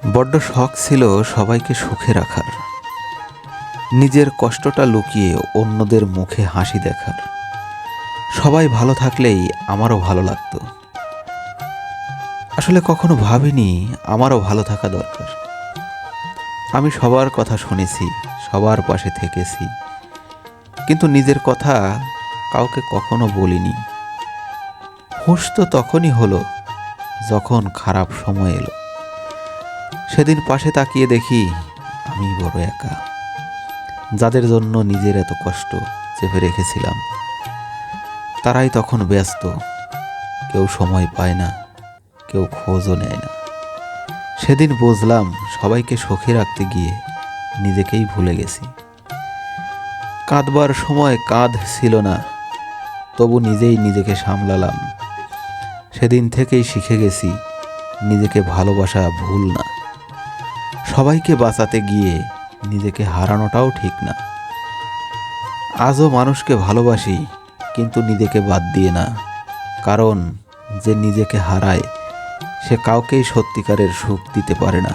বড্ড শখ ছিল সবাইকে সুখে রাখার, নিজের কষ্টটা লুকিয়ে অন্যদের মুখে হাসি দেখার। সবাই ভালো থাকলেই আমারও ভালো লাগতো। আসলে কখনো ভাবিনি আমারও ভালো থাকা দরকার। আমি সবার কথা শুনেছি, সবার পাশে থেকেছি, কিন্তু নিজের কথা কাউকে কখনো বলিনি। হুঁশ তো তখনই হলো যখন খারাপ সময় এলো। সেদিন পাশে তাকিয়ে দেখি আমি বড় একা। যাদের জন্য নিজের এত কষ্ট চেপে রেখেছিলাম, তারাই তখন ব্যস্ত, কেউ সময় পায় না, কেউ খোঁজও নেয় না। সেদিন বুঝলাম সবাইকে সুখে রাখতে গিয়ে নিজেকেই ভুলে গেছি। কাঁদবার সময় কাঁধ ছিল না, তবু নিজেই নিজেকে সামলালাম। সেদিন থেকেই শিখে গেছি নিজেকে ভালোবাসা ভুল না। সবাইকে বাঁচাতে গিয়ে নিজেকে হারানোটাও ঠিক না। আজও মানুষকে ভালোবাসি, কিন্তু নিজেকে বাদ দিয়ে না। কারণ যে নিজেকে হারায় সে কাউকেই সত্যিকারের সুখ দিতে পারে না।